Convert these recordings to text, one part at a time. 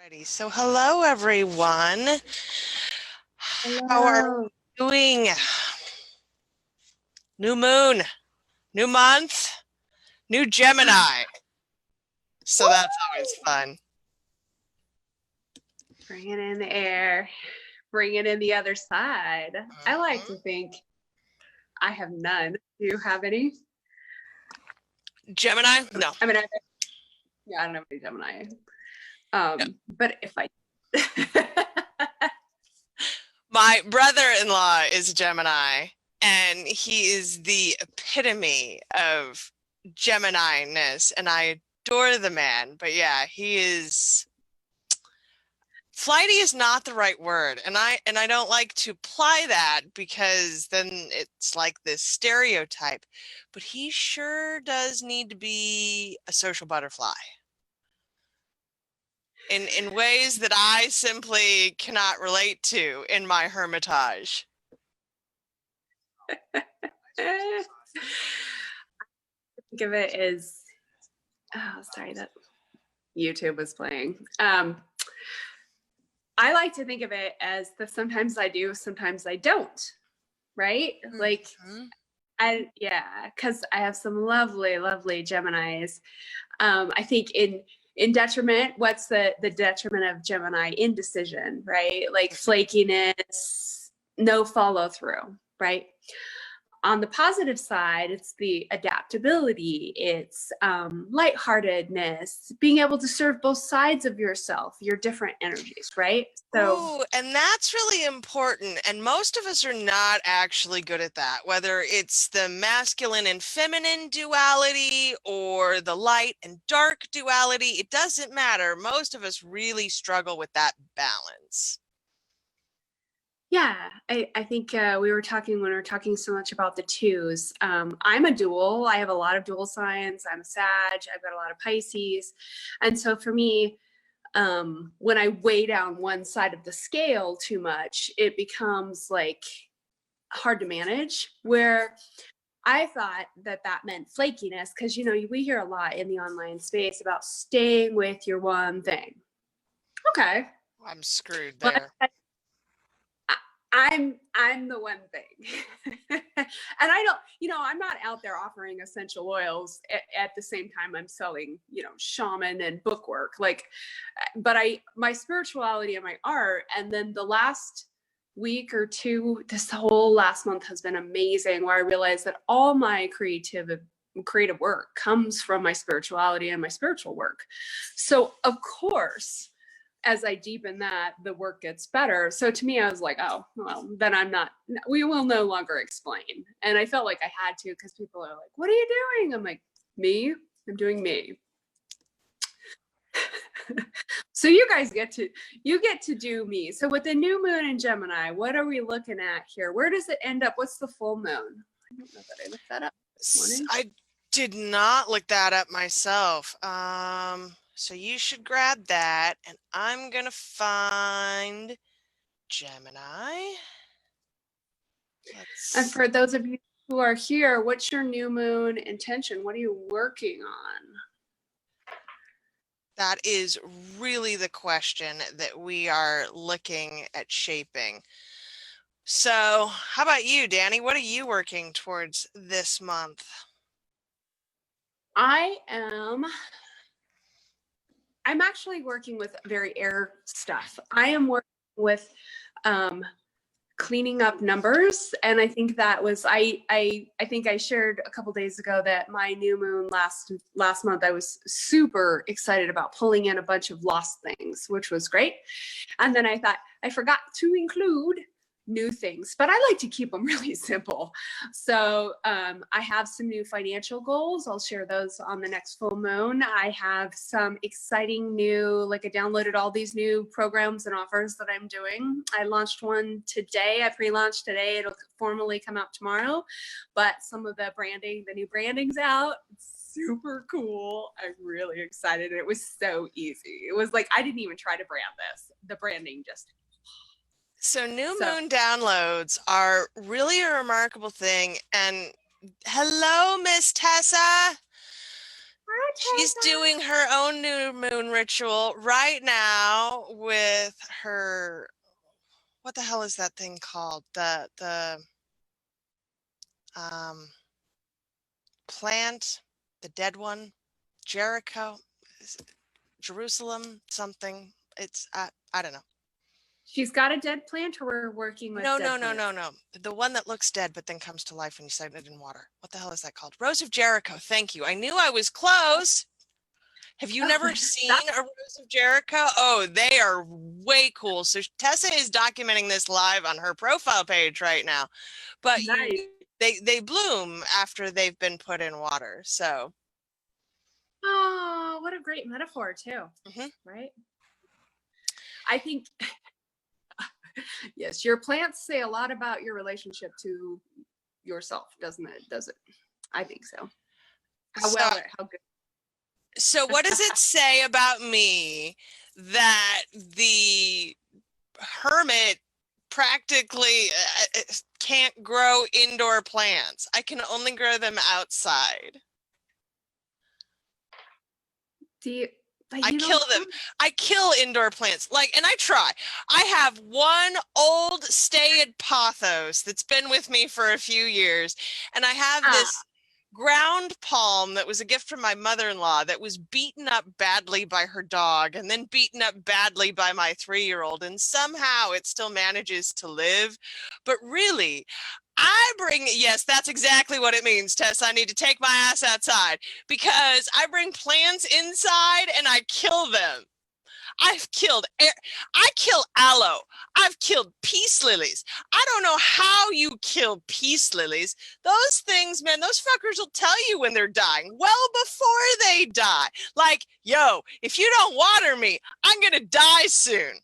Alrighty, so hello everyone. How are Hello. we doing? New moon, new month, new Gemini. So that's always fun. Bring it in the air, bring it in the other side. I like to think I have none. Do you have any? Gemini? No. I mean, I don't have any Gemini. But if I My brother-in-law is a Gemini, and he is the epitome of Gemini-ness, and I adore the man. But yeah, he is flighty is not the right word, and I don't like to apply that because then it's like this stereotype, but he sure does need to be a social butterfly in ways that I simply cannot relate to in my hermitage. think of it as, oh, sorry, that YouTube was playing. I like to think of it as the sometimes I do, sometimes I don't, right? Like, because I have some lovely, lovely Geminis. I think in detriment, what's the detriment of Gemini? Indecision, right? Like flakiness, no follow through, right? On the positive side, it's the adaptability, it's lightheartedness, being able to serve both sides of yourself, your different energies, right? So, ooh, and that's really important. And most of us are not actually good at that, whether it's the masculine and feminine duality or the light and dark duality. It doesn't matter. Most of us really struggle with that balance. yeah, I think we were talking when we were talking so much about the twos. I'm a dual. I have a lot of dual signs. I'm a Sag. I've got a lot of Pisces. And so for me, when I weigh down one side of the scale too much, it becomes like hard to manage. Where I thought that meant flakiness because, we hear a lot in the online space about staying with your one thing. Okay. I'm screwed Well, there. I'm the one thing. And I don't, I'm not out there offering essential oils at the same time I'm selling, shaman and bookwork. Like, but my spirituality and my art. And then the last week or two, this whole last month has been amazing, where I realized that all my creative work comes from my spirituality and my spiritual work. So of course, as I deepen that, the work gets better. So to me, I was like, oh, well, then we will no longer explain. And I felt like I had to, because people are like, what are you doing? I'm like, me? I'm doing me. So you guys get to do me. So with the new moon in Gemini, what are we looking at here? Where does it end up? What's the full moon? I don't know that I looked that up this morning. I did not look that up myself. So you should grab that, and I'm gonna find Gemini. And for those of you who are here, what's your new moon intention? What are you working on? That is really the question that we are looking at shaping. So how about you, Danny? What are you working towards this month? I'm actually working with very air stuff. I am working with cleaning up numbers, and I think that was I think I shared a couple days ago that my new moon last month, I was super excited about pulling in a bunch of lost things, which was great. And then I thought I forgot to include new things, but I like to keep them really simple. So I have some new financial goals. I'll share those on the next full moon. I have some exciting new, like I downloaded all these new programs and offers that I'm doing. I launched one today. I pre-launched today. It'll formally come out tomorrow, but some of the new branding's out. It's super cool. I'm really excited. It was so easy. It was like, I didn't even try to brand this. The branding just So new moon downloads are really a remarkable thing. And hello, Miss Tessa. She's doing her own new moon ritual right now with her, what the hell is that thing called? The um plant, the dead one, Jericho, Jerusalem, something. It's I don't know. She's got a dead plant, or we're working with No, dead no, no, plants? no, no. The one that looks dead but then comes to life when you set it in water. What the hell is that called? Rose of Jericho. Thank you. I knew I was close. Have you Oh, never seen a Rose of Jericho? Oh, they are way cool. So Tessa is documenting this live on her profile page right now. But nice. they bloom after they've been put in water. So Oh, what a great metaphor too. Right? I think yes, your plants say a lot about your relationship to yourself, doesn't it? Does it? I think so. How good. So what does it say about me that the hermit practically can't grow indoor plants? I can only grow them outside. I kill them. I kill indoor plants. And I try. I have one old staid pothos that's been with me for a few years, and I have this ground palm that was a gift from my mother-in-law that was beaten up badly by her dog and then beaten up badly by my 3-year-old, and somehow it still manages to live. But really, yes, that's exactly what it means, Tess. I need to take my ass outside because I bring plants inside and I kill them. I kill aloe. I've killed peace lilies. I don't know how you kill peace lilies. Those things, man, those fuckers will tell you when they're dying well before they die. Like, yo, if you don't water me, I'm going to die soon.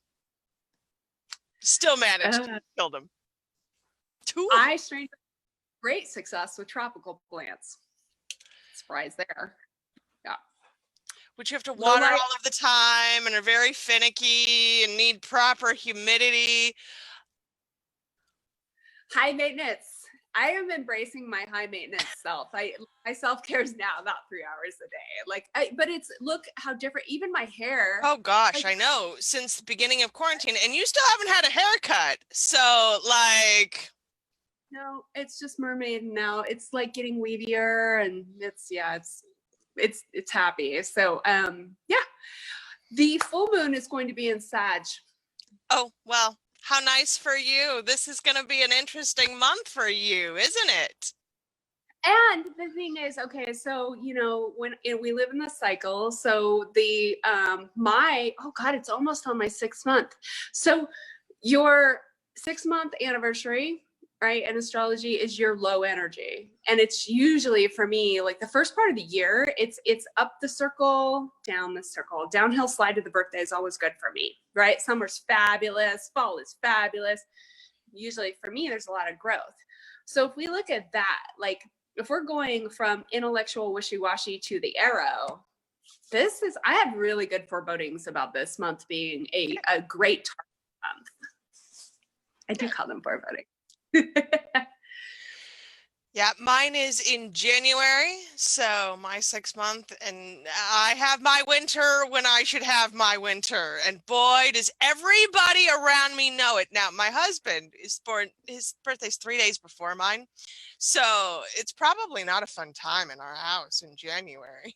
Still managed to kill them. I strangely great success with tropical plants. Surprise there. Yeah. Which you have to water all of the time and are very finicky and need proper humidity. High maintenance. I am embracing my high maintenance self. My self-care is now about 3 hours a day. But it's, look how different, even my hair. Oh gosh, I know, since the beginning of quarantine, and you still haven't had a haircut. So no, it's just mermaid now. It's like getting weavier, and it's happy. So yeah, the full moon is going to be in Sag. Oh, well, how nice for you. This is going to be an interesting month for you, isn't it? And the thing is, okay, so when we live in the cycle, so the it's almost on my 6th month. So your 6-month anniversary, right, in astrology is your low energy, and it's usually, for me, like the first part of the year, it's up the circle, down the circle, downhill slide to the birthday is always good for me, right? Summer's fabulous, fall is fabulous. Usually for me, there's a lot of growth. So if we look at that, like if we're going from intellectual wishy-washy to the arrow, I have really good forebodings about this month being a great target month. I do call them foreboding. Yeah, mine is in January, so my 6th month, and I have my winter when I should have my winter, and boy, does everybody around me know it. Now, my husband is born, his birthday's 3 days before mine, so it's probably not a fun time in our house in January.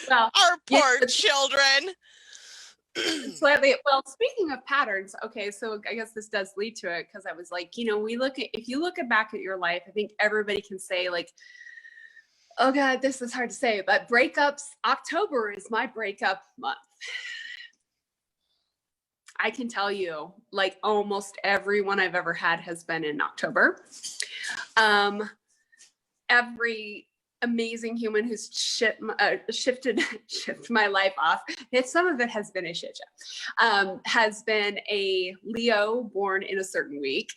Well, our poor children. Slightly. Well, speaking of patterns, okay, so I guess this does lead to it, because I was like, if you look back at your life, I think everybody can say, like, oh God, this is hard to say, but breakups, October is my breakup month. I can tell you, like, almost everyone I've ever had has been in October. Every amazing human who's shifted my life off, some of it has been a shit show, has been a Leo born in a certain week.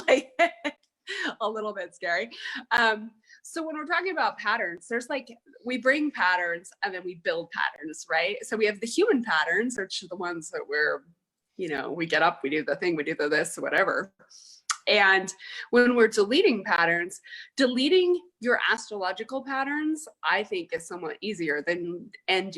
Like, a little bit scary. So when we're talking about patterns, there's we bring patterns and then we build patterns, right? So we have the human patterns, which are the ones that we get up, we do the thing, we do the this, whatever. And when we're deleting patterns, deleting your astrological patterns, I think is somewhat easier than,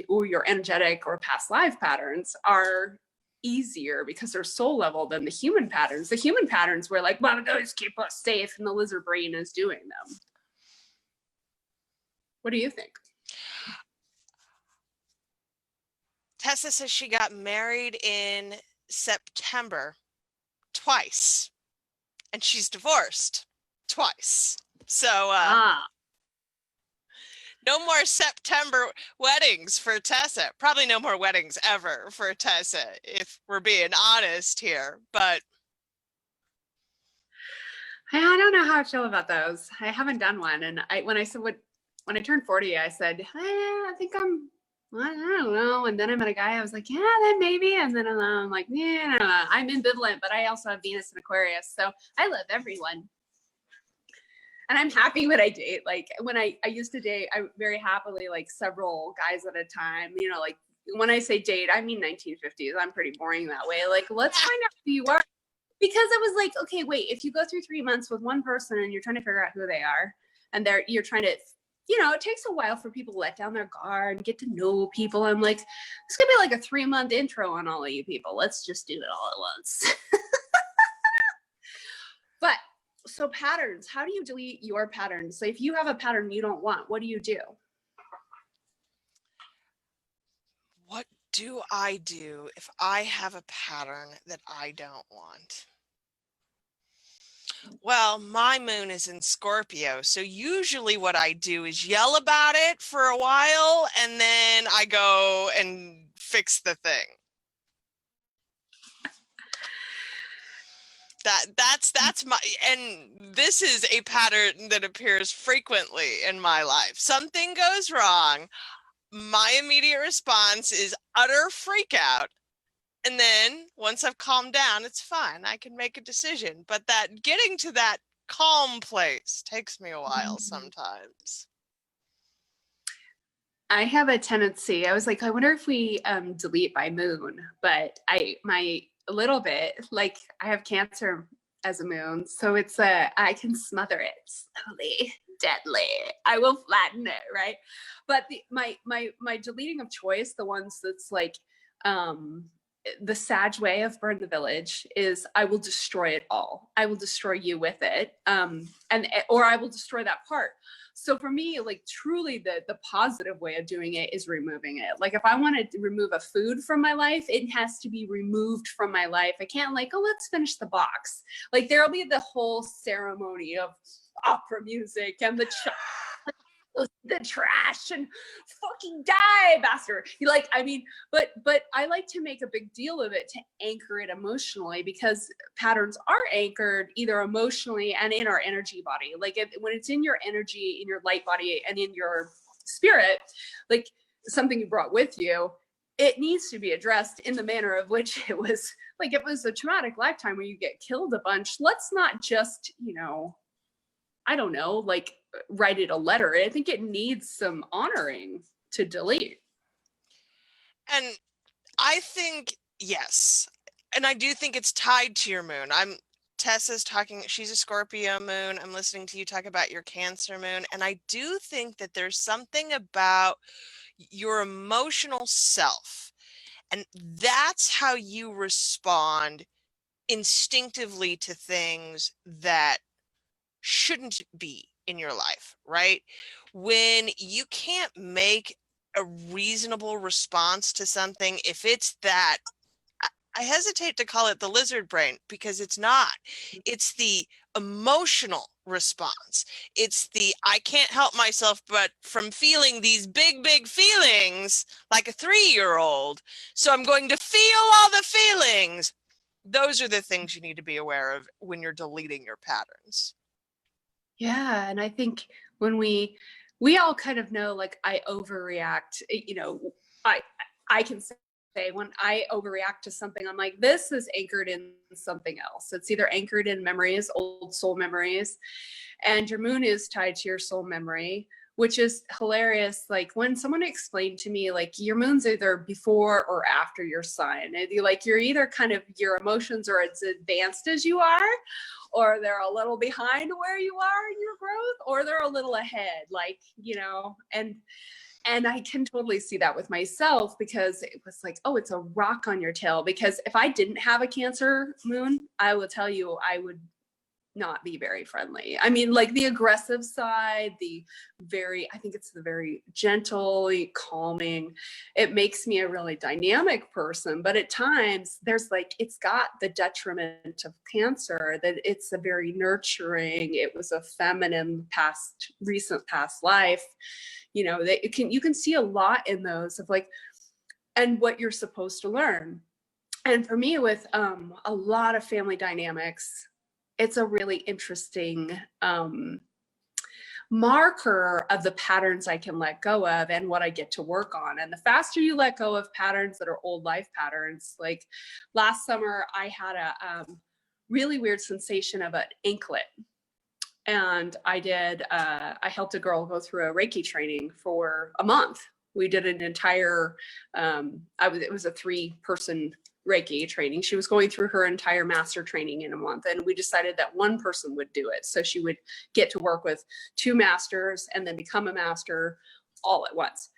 or your energetic or past life patterns are easier because they're soul level than the human patterns. The human patterns were like, well, those keep us safe, and the lizard brain is doing them. What do you think? Tessa says she got married in September twice, and she's divorced twice. So no more September weddings for Tessa. Probably no more weddings ever for Tessa, if we're being honest here. But I don't know how I feel about those. I haven't done one. And when I turned 40, I said, I think I don't know. And then I met a guy, I was like, yeah, then maybe. And then I'm like, yeah, I'm ambivalent, but I also have Venus and Aquarius. So I love everyone. And I'm happy when I date. Like when I used to date, I very happily like several guys at a time, you know, like when I say date, I mean 1950s. I'm pretty boring that way. Like, let's find out who you are. Because it was like, okay, wait, if you go through 3 months with one person and you're trying to figure out who they are, and you're trying to, you know, it takes a while for people to let down their guard and get to know people. I'm like, it's gonna be like a 3-month intro on all of you people. Let's just do it all at once. But so patterns, how do you delete your patterns? So if you have a pattern you don't want, what do you do? what do I do if I have a pattern that I don't want? Well, my moon is in Scorpio, so usually what I do is yell about it for a while, and then I go and fix the thing. That's my, and this is a pattern that appears frequently in my life. Something goes wrong, my immediate response is utter freak out. And then once I've calmed down, it's fine. I can make a decision. But that getting to that calm place takes me a while sometimes. I have a tendency, I was like, I wonder if we delete by moon, but a little bit, like I have Cancer as a moon. So it's I can smother it slowly, deadly. I will flatten it, right? But my deleting of choice, the ones that's like, the Sag way of Burn the Village is I will destroy it all. I will destroy you with it. Or I will destroy that part. So for me, like truly the positive way of doing it is removing it. Like if I want to remove a food from my life, it has to be removed from my life. I can't like, oh, let's finish the box. Like there'll be the whole ceremony of opera music and the trash and fucking die, bastard. Like, I mean, but I like to make a big deal of it to anchor it emotionally, because patterns are anchored either emotionally and in our energy body. Like when it's in your energy, in your light body and in your spirit, like something you brought with you, it needs to be addressed in the manner of which it was. Like it was a traumatic lifetime where you get killed a bunch. Let's not just, you know, I don't know, like write it a letter. I think it needs some honoring to delete. And I think, yes. And I do think it's tied to your moon. Tessa's talking, she's a Scorpio moon. I'm listening to you talk about your Cancer moon. And I do think that there's something about your emotional self. And that's how you respond instinctively to things that shouldn't be in your life, right? When you can't make a reasonable response to something, if it's that, I hesitate to call it the lizard brain, because it's not. It's the emotional response. It's the, I can't help myself but from feeling these big, big feelings like a 3-year-old. So I'm going to feel all the feelings. Those are the things you need to be aware of when you're deleting your patterns. Yeah. And I think when we all kind of know, like I overreact, you know, I can say when I overreact to something, I'm like, this is anchored in something else. It's either anchored in memories, old soul memories, and your moon is tied to your soul memory, which is hilarious. Like when someone explained to me, like your moon's either before or after your sign. And you're either kind of, your emotions are as advanced as you are, or they're a little behind where you are in your growth, or they're a little ahead, like, and I can totally see that with myself, because it was like, oh, it's a rock on your tail. Because if I didn't have a Cancer moon, I will tell you, I would not be very friendly. I mean, like the aggressive side, I think it's the very gentle, calming. It makes me a really dynamic person, but at times there's like, it's got the detriment of Cancer, that it's a very nurturing, it was a feminine recent past life, that you can see a lot in those of like, and what you're supposed to learn. And for me, with a lot of family dynamics, it's a really interesting marker of the patterns I can let go of and what I get to work on. And the faster you let go of patterns that are old life patterns, like last summer, I had a really weird sensation of an anklet. And I helped a girl go through a Reiki training for a month. We did an entire, it was a 3-person Reiki training. She was going through her entire master training in a month. And we decided that one person would do it. So she would get to work with 2 masters and then become a master all at once.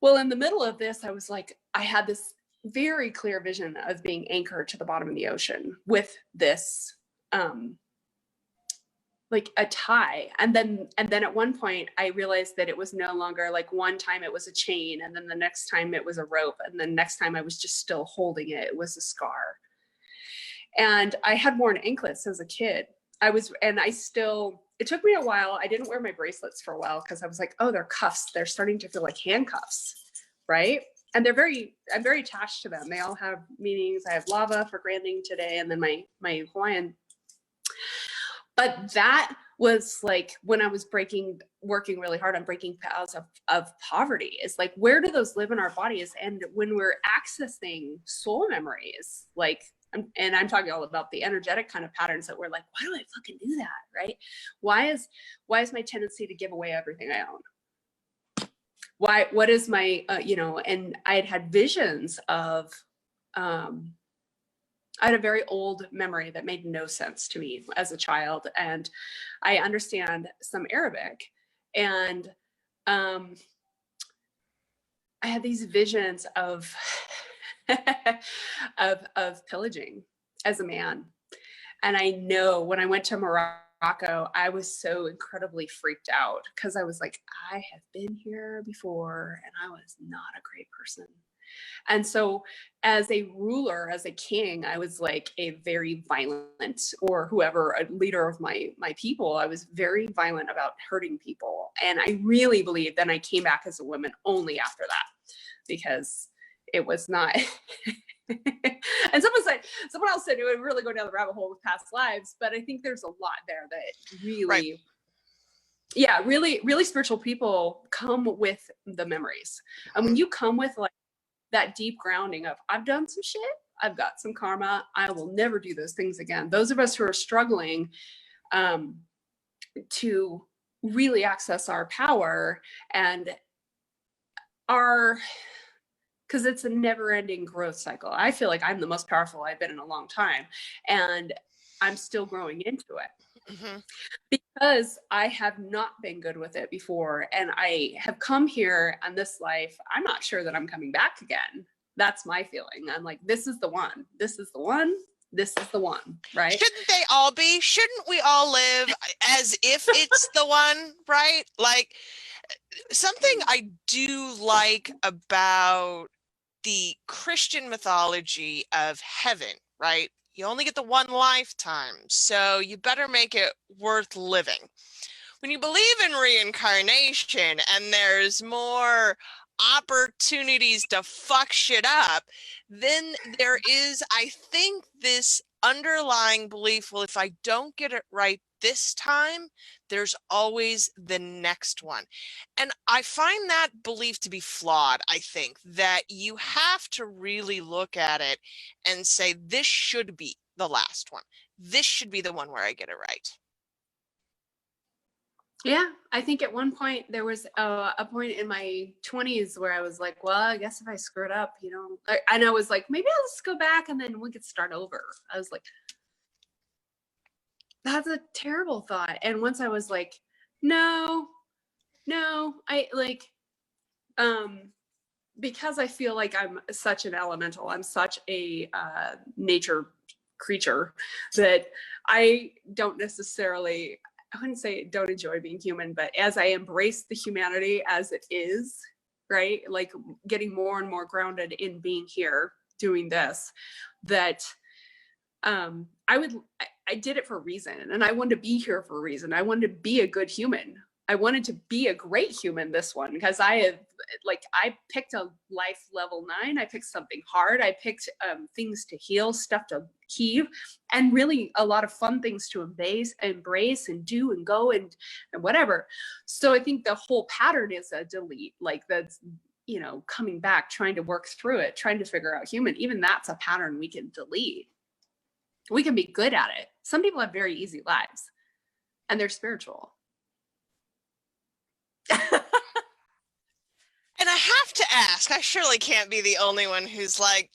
Well, in the middle of this, I was like, I had this very clear vision of being anchored to the bottom of the ocean with this, like a tie. And then at one point I realized that it was no longer like, one time it was a chain, and then the next time it was a rope, and then next time I was just still holding it. It was a scar. And I had worn anklets as a kid. It took me a while. I didn't wear my bracelets for a while because I was like, oh, they're cuffs. They're starting to feel like handcuffs, right? And I'm very attached to them. They all have meanings. I have lava for grounding today, and then my Hawaiian. But that was like when I was working really hard on breaking paths of poverty. Is like, where do those live in our bodies? And when we're accessing soul memories, like, and I'm talking all about the energetic kind of patterns that we're like, why do I fucking do that, right? Why is my tendency to give away everything I own? What is my, and I had visions of, I had a very old memory that made no sense to me as a child, and I understand some Arabic, and I had these visions of of pillaging as a man. And I know when I went to Morocco, I was so incredibly freaked out because I was like, I have been here before and I was not a great person. And so as a ruler, as a king, I was like a very violent, or whoever, a leader of my people, I was very violent about hurting people. And I really believe then I came back as a woman only after that, because it was not. And someone else said it would really go down the rabbit hole with past lives, but I think there's a lot there that really, right. Yeah, really, really spiritual people come with the memories. And when you come with like that deep grounding of, I've done some shit, I've got some karma, I will never do those things again. Those of us who are struggling to really access our power and because it's a never-ending growth cycle. I feel like I'm the most powerful I've been in a long time, and I'm still growing into it. Mm-hmm. Because I have not been good with it before, and I have come here on this life. I'm not sure that I'm coming back again. That's my feeling. I'm like, this is the one. This is the one. This is the one, right? Shouldn't they all be? Shouldn't we all live as if it's the one, right? Like, something I do like about the Christian mythology of heaven, right? You only get the one lifetime, so you better make it worth living. When you believe in reincarnation and there's more opportunities to fuck shit up, then there is, I think, this underlying belief, well, if I don't get it right this time, there's always the next one. And I find that belief to be flawed. I think that you have to really look at it and say, this should be the last one. This should be the one where I get it right. Yeah, I think at one point there was a point in my 20s where I was like, well, I guess if I screw it up, and I was like, maybe I'll just go back and then we could start over. I was like, that's a terrible thought. And once I was like, no, I like, because I feel like I'm such an elemental, I'm such a nature creature that I don't necessarily, I wouldn't say don't enjoy being human, but as I embrace the humanity as it is, right? Like getting more and more grounded in being here, doing this, that I did it for a reason, and I wanted to be here for a reason. I wanted to be a good human. I wanted to be a great human this one, because I picked a life level 9. I picked something hard. I picked things to heal, stuff to heave, and really a lot of fun things to embrace and do and go and whatever. So I think the whole pattern is a delete, like that's, you know, coming back, trying to work through it, trying to figure out human. Even that's a pattern we can delete. We can be good at it. Some people have very easy lives and they're spiritual. And I have to ask, I surely can't be the only one who's like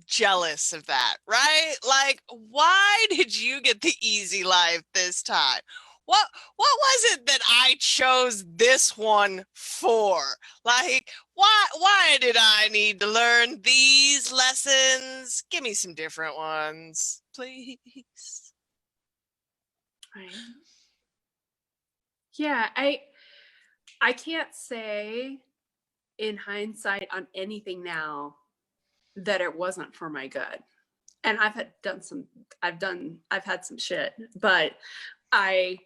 jealous of that, right? Like, why did you get the easy life this time? What was it that I chose this one for? Like, why did I need to learn these lessons? Give me some different ones, please. Right. Yeah, I can't say in hindsight on anything now that it wasn't for my good. And I've had some shit, but I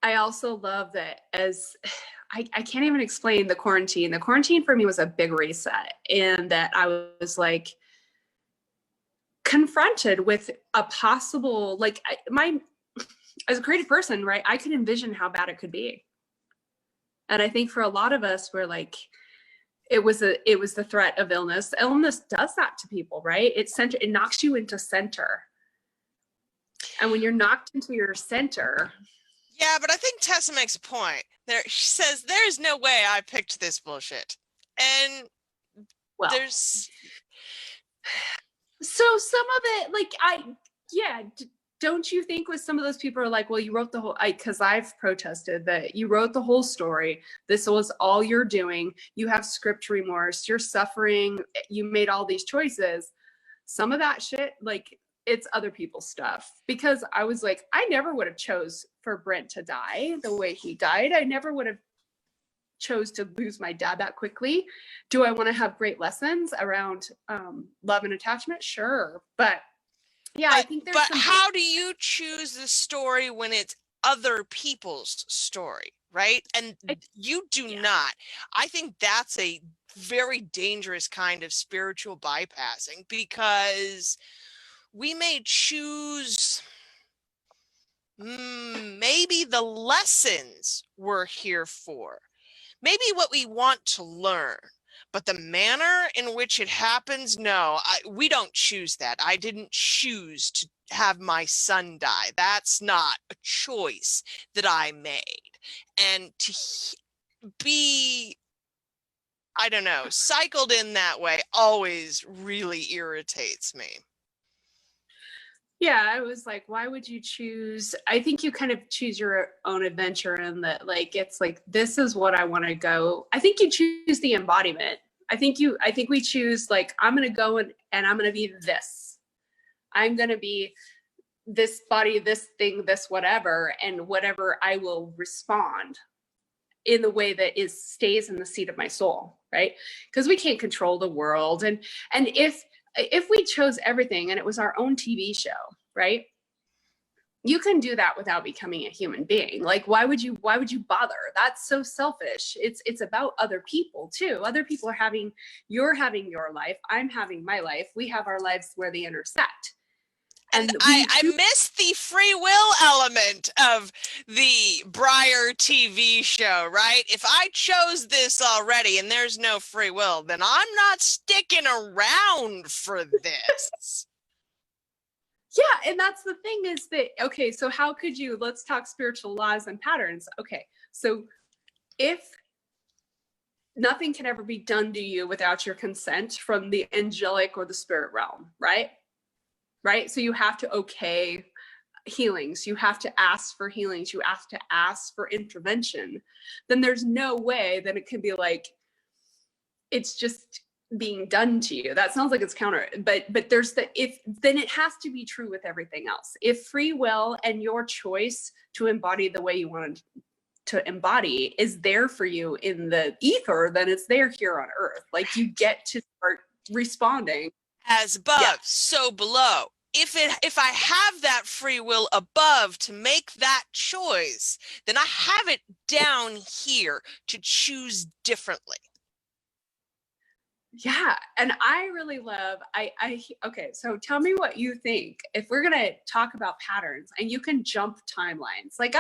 also love that as I can't even explain the quarantine. The quarantine for me was a big reset, and that I was like confronted with a possible, like as a creative person, right? I could envision how bad it could be. And I think for a lot of us, we're like, it was the threat of illness. Illness does that to people, right? It knocks you into center. And when you're knocked into your center. Yeah, but I think Tessa makes a point. She says, there's no way I picked this bullshit. And well, there's. So some of it, don't you think with some of those people are like, well, you wrote the whole, because I've protested that you wrote the whole story. This was all you're doing. You have script remorse. You're suffering. You made all these choices. Some of that shit, like, it's other people's stuff. Because I was like, I never would have chose for Brent to die the way he died. I never would have chose to lose my dad that quickly. Do I want to have great lessons around love and attachment? Sure. But yeah, I think there's how do you choose the story when it's other people's story, right? And you do not. I think that's a very dangerous kind of spiritual bypassing, because we may choose maybe the lessons we're here for, maybe what we want to learn. But the manner in which it happens, no, we don't choose that. I didn't choose to have my son die. That's not a choice that I made. And to be, I don't know, cycled in that way always really irritates me. Yeah, I was like, why would you choose? I think you kind of choose your own adventure, and that, like, it's like, this is what I want to go. I think you choose the embodiment. I think we choose, like, I'm going to go and I'm going to be this. I'm going to be this body, this thing, this whatever, and whatever I will respond in the way that stays in the seat of my soul, right? Because we can't control the world. And if we chose everything and it was our own TV show, right? You can do that without becoming a human being. Like, why would you bother? That's so selfish. It's about other people too. Other people you're having your life. I'm having my life. We have our lives where they intersect. And I miss the free will element of the Briar TV show, right? If I chose this already and there's no free will, then I'm not sticking around for this. Yeah, and that's the thing is that, okay, so how could you, let's talk spiritual laws and patterns. Okay, so if nothing can ever be done to you without your consent from the angelic or the spirit realm, right? Right? So you have to okay healings, you have to ask for healings, you have to ask for intervention, then there's no way that it could be like, it's just being done to you. That sounds like it's counter, but there's then it has to be true with everything else. If free will and your choice to embody the way you want to embody is there for you in the ether, then it's there here on earth. Like, you get to start responding. As above, so below. If I have that free will above to make that choice, then I have it down here to choose differently. Yeah. And I really love, okay, so tell me what you think. If we're going to talk about patterns and you can jump timelines, like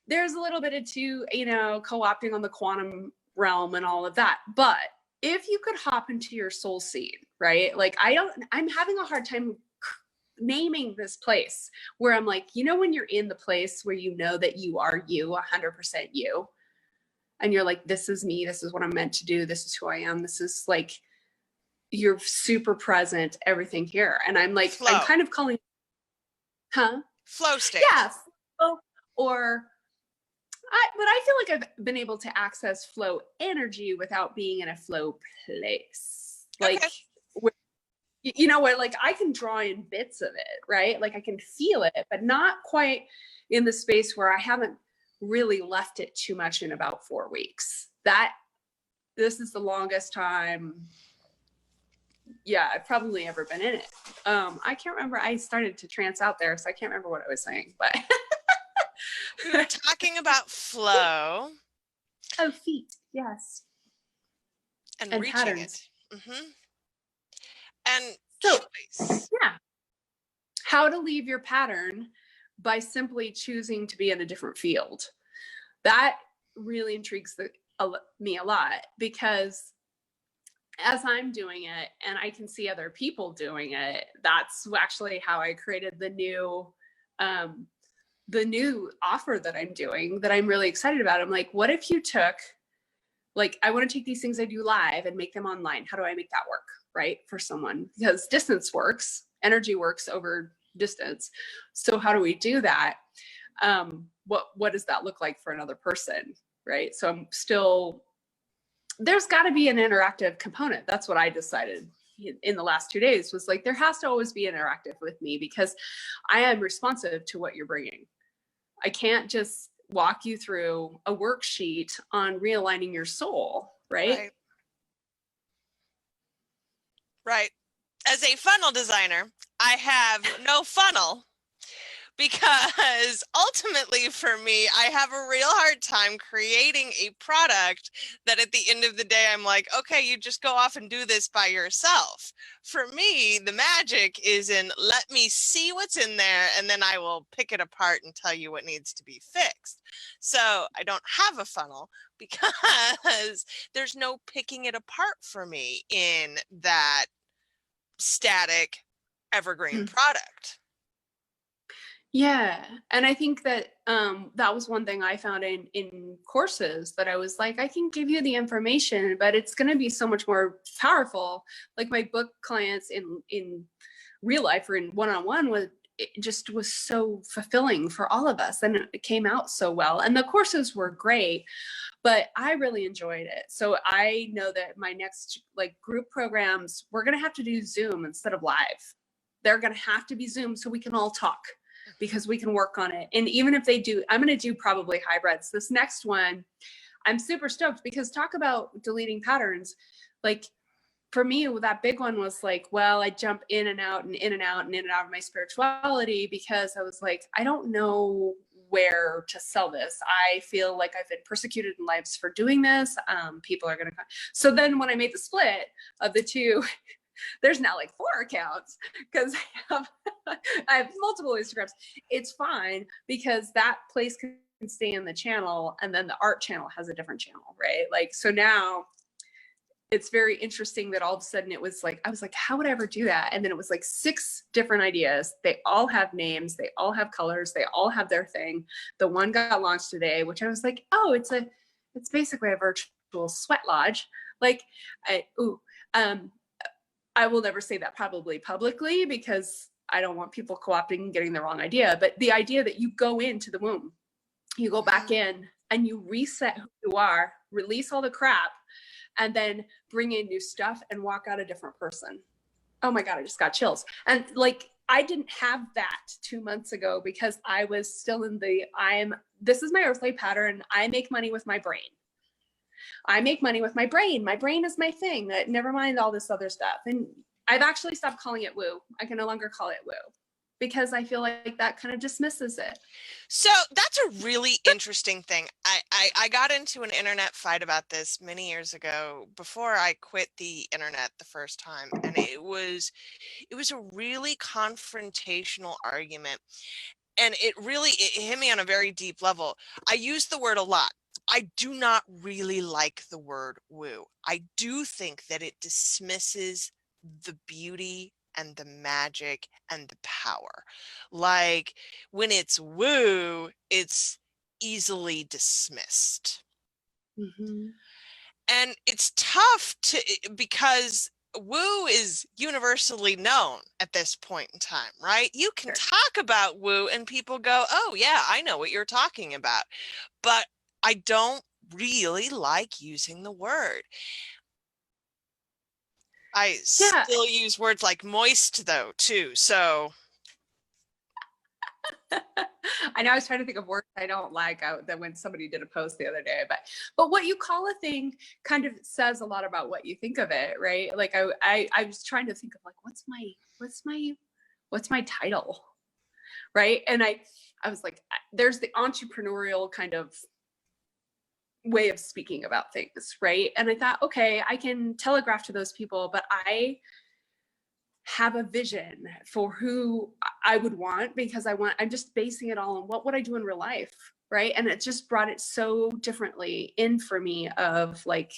there's a little bit of co-opting on the quantum realm and all of that. But if you could hop into your soul seed, right? Like, I'm having a hard time naming this place where I'm like, when you're in the place where you know that you are you, 100% you, and you're like, this is me, this is what I'm meant to do, this is who I am, this is like, you're super present, everything here. And I'm like, flow. I'm kind of calling, flow state. Yeah. Or but I feel like I've been able to access flow energy without being in a flow place. Like, okay. Where like I can draw in bits of it, right? Like I can feel it, but not quite in the space where I haven't really left it too much in about 4 weeks. This is the longest time, I've probably ever been in it. I can't remember. I started to trance out there, so I can't remember what I was saying, but we were talking about flow. Oh, feet, yes. And reaching patterns. It. Mm-hmm. And so, choice. Yeah. How to leave your pattern by simply choosing to be in a different field. That really intrigues me a lot, because as I'm doing it and I can see other people doing it, that's actually how I created the new offer that I'm doing, that I'm really excited about. I'm like, what if you took, like, I want to take these things I do live and make them online. How do I make that work, right? For someone, because distance works, energy works over distance. So how do we do that? What does that look like for another person, right? So there's got to be an interactive component. That's what I decided in the last 2 days, was like, there has to always be interactive with me, because I am responsive to what you're bringing. I can't just walk you through a worksheet on realigning your soul, right? Right. As a funnel designer, I have no funnel, because ultimately for me, I have a real hard time creating a product that at the end of the day, I'm like, okay, you just go off and do this by yourself. For me, the magic is in, let me see what's in there, and then I will pick it apart and tell you what needs to be fixed. So I don't have a funnel, because there's no picking it apart for me in that static evergreen product. Yeah. And I think that that was one thing I found in courses, that I was like, I can give you the information, but it's going to be so much more powerful. Like my book clients in real life or in one-on-one, it just was so fulfilling for all of us. And it came out so well. And the courses were great, but I really enjoyed it. So I know that my next group programs, we're going to have to do Zoom instead of live. They're going to have to be Zoom so we can all talk, because we can work on it. And even if they do, I'm going to do probably hybrids. This next one, I'm super stoked, because talk about deleting patterns. Like for me, that big one was like, well, I jump in and out and in and out and in and out of my spirituality, because I was like, I don't know where to sell this. I feel like I've been persecuted in lives for doing this. People are going to, so then when I made the split of the two, there's now like 4 accounts, because I have multiple Instagrams. It's fine, because that place can stay in the channel, and then the art channel has a different channel, right? Like, so now it's very interesting that all of a sudden it was like, I was like, how would I ever do that? And then it was like 6 different ideas. They all have names, they all have colors, they all have their thing. The one got launched today, which I was like, oh, it's basically a virtual sweat lodge. Like, I will never say that probably publicly, because I don't want people co-opting and getting the wrong idea, but the idea that you go into the womb, you go back in and you reset who you are, release all the crap, and then bring in new stuff and walk out a different person. Oh my God, I just got chills. And like, I didn't have that 2 months ago because I was still in this is my earthly pattern. I make money with my brain. I make money with my brain. My brain is my thing. Never mind all this other stuff. And I've actually stopped calling it woo. I can no longer call it woo because I feel like that kind of dismisses it. So that's a really interesting thing. I got into an internet fight about this many years ago before I quit the internet the first time. And it was a really confrontational argument. And it hit me on a very deep level. I use the word a lot. I do not really like the word woo. I do think that it dismisses the beauty and the magic and the power. Like when it's woo, it's easily dismissed. Mm-hmm. And it's tough because woo is universally known at this point in time, right? You can talk about woo and people go, oh yeah, I know what you're talking about. But I don't really like using the word. I still use words like moist though too. So I know I was trying to think of words I don't like that when somebody did a post the other day, but what you call a thing kind of says a lot about what you think of it, right? Like I was trying to think of like, what's my title? Right. And I was like, there's the entrepreneurial kind of way of speaking about things. Right. And I thought, okay, I can telegraph to those people, but I have a vision for who I would want because I'm just basing it all on what would I do in real life. Right. And it just brought it so differently in for me of like,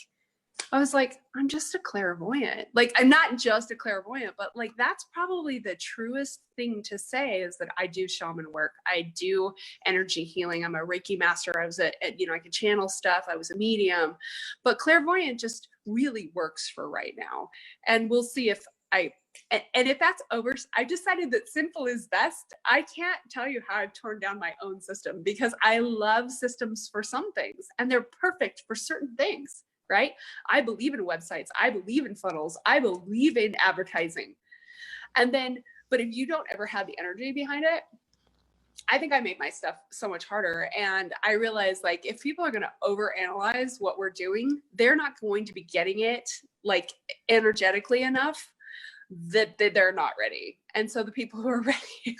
I was like, I'm just a clairvoyant. Like, I'm not just a clairvoyant, but like, that's probably the truest thing to say is that I do shaman work. I do energy healing. I'm a Reiki master. I was I could channel stuff. I was a medium, but clairvoyant just really works for right now. And we'll see if and if that's over, I decided that simple is best. I can't tell you how I've torn down my own system because I love systems for some things and they're perfect for certain things, right? I believe in websites. I believe in funnels. I believe in advertising. And then, but if you don't ever have the energy behind it, I think I made my stuff so much harder. And I realized like, if people are going to overanalyze what we're doing, they're not going to be getting it like energetically enough that they're not ready. And so the people who are ready,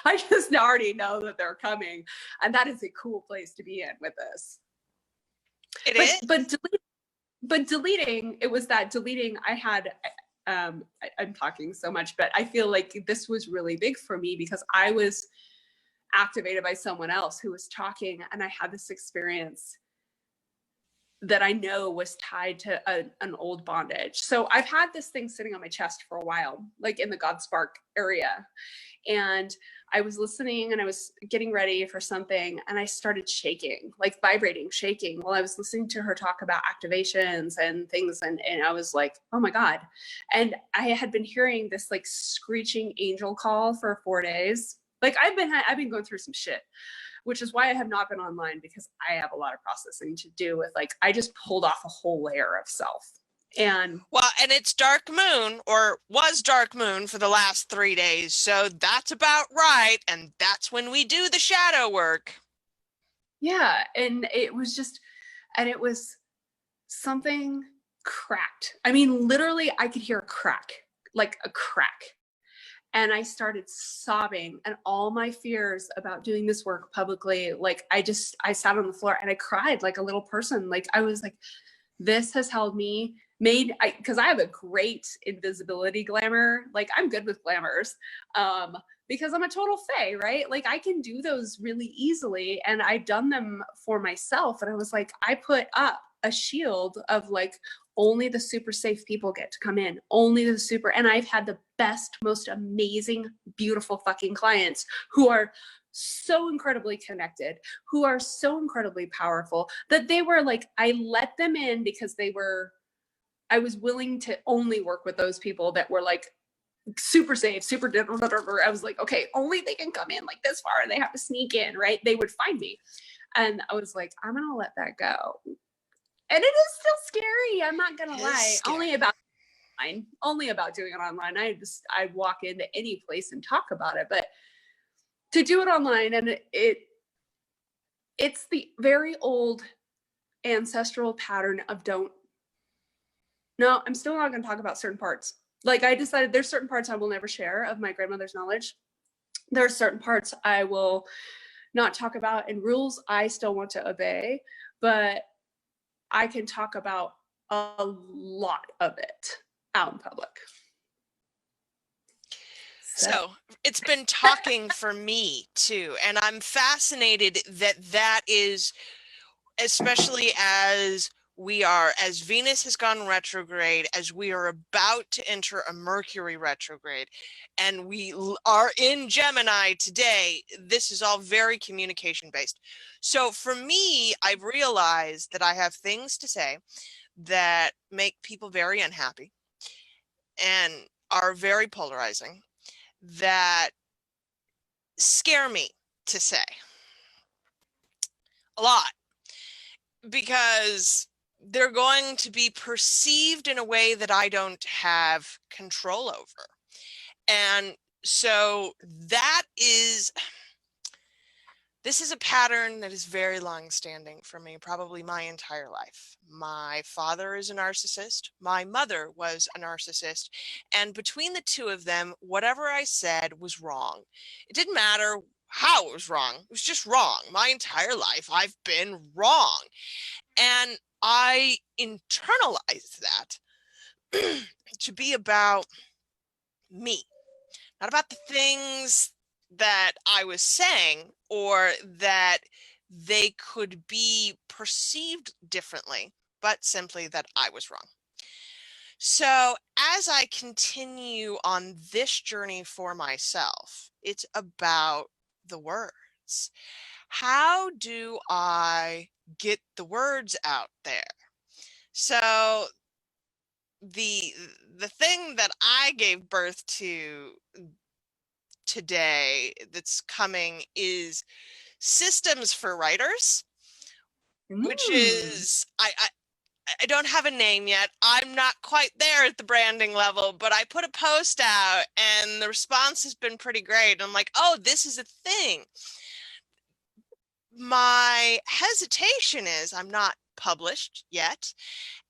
I just already know that they're coming. And that is a cool place to be in with this. It is. But deleting, it was that deleting I had, I'm talking so much, but I feel like this was really big for me because I was activated by someone else who was talking and I had this experience that I know was tied to an old bondage. So I've had this thing sitting on my chest for a while, like in the God Spark area. And I was listening and I was getting ready for something and I started shaking, like vibrating, shaking while I was listening to her talk about activations and things. And I was like, oh my God. And I had been hearing this like screeching angel call for 4 days. Like I've been going through some shit, which is why I have not been online because I have a lot of processing to do with like, I just pulled off a whole layer of self. And it's dark moon or was dark moon for the last 3 days. So that's about right. And that's when we do the shadow work. Yeah. And it was something cracked. I mean, literally I could hear a crack, like a crack. And I started sobbing and all my fears about doing this work publicly. Like I sat on the floor and I cried like a little person. Like I was like, this has held me because I have a great invisibility glamour. Like I'm good with glamours because I'm a total fae, right? Like I can do those really easily. And I've done them for myself. And I was like, I put up a shield of like, only the super safe people get to come in, and I've had the best, most amazing, beautiful fucking clients who are so incredibly connected, who are so incredibly powerful that they were like, I let them in because I was willing to only work with those people that were like super safe, super whatever. I was like, okay, only they can come in like this far and they have to sneak in, right? They would find me. And I was like, I'm going to let that go. And it is still scary. I'm not going to lie. Only about doing it online. I walk into any place and talk about it, but to do it online, and it's the very old ancestral pattern of I'm still not going to talk about certain parts. Like, I decided there's certain parts I will never share of my grandmother's knowledge. There are certain parts I will not talk about, and rules I still want to obey, but I can talk about a lot of it out in public. So it's been talking for me too. And I'm fascinated that is, especially as Venus has gone retrograde, as we are about to enter a Mercury retrograde, and we are in Gemini today, this is all very communication based. So for me, I've realized that I have things to say that make people very unhappy and are very polarizing, that scare me to say a lot, because they're going to be perceived in a way that I don't have control over. And so this is a pattern that is very long-standing for me, probably my entire life. My father is a narcissist. My mother was a narcissist. And between the two of them, whatever I said was wrong. It didn't matter how it was wrong. It was just wrong. My entire life, I've been wrong. And I internalized that to be about me, not about the things that I was saying or that they could be perceived differently, but simply that I was wrong. So as I continue on this journey for myself, it's about the words. How do I get the words out there? So the thing that I gave birth to today that's coming is Systems for Writers, which is I don't have a name yet. I'm not quite there at the branding level, but I put a post out and the response has been pretty great. I'm like, oh, this is a thing. My hesitation is I'm not published yet.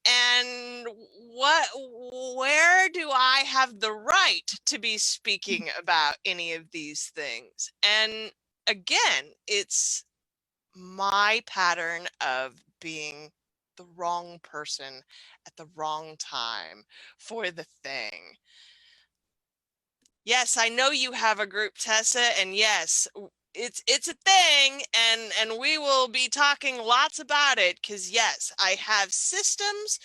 And where do I have the right to be speaking about any of these things? And again, it's my pattern of being the wrong person at the wrong time for the thing. Yes, I know you have a group, Tessa, and yes, it's a thing, and we will be talking lots about it, because yes, I have systems.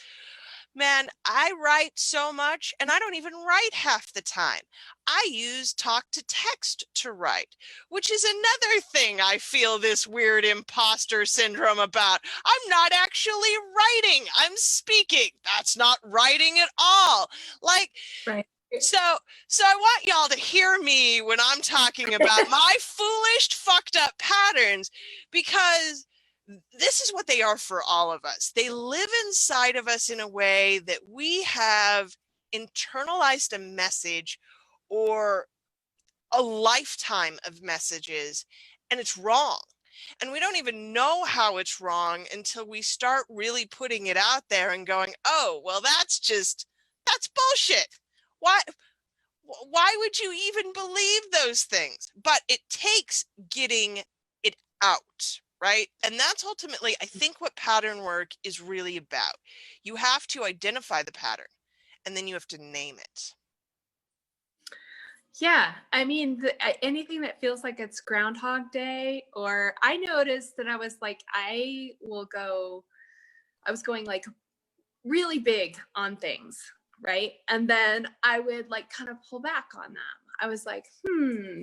Man, I write so much and I don't even write half the time. I use talk to text to write, which is another thing I feel this weird imposter syndrome about. I'm not actually writing, I'm speaking. That's not writing at all. Like, right. So I want y'all to hear me when I'm talking about my foolish, fucked up patterns, because this is what they are for all of us. They live inside of us in a way that we have internalized a message or a lifetime of messages, and it's wrong. And we don't even know how it's wrong until we start really putting it out there and going, oh, well, that's bullshit. Why would you even believe those things? But it takes getting it out, right? And that's ultimately, I think, what pattern work is really about. You have to identify the pattern and then you have to name it. Yeah, I mean, anything that feels like it's Groundhog Day, or I noticed that I was going like really big on things, right? And then I would like kind of pull back on them. I was like,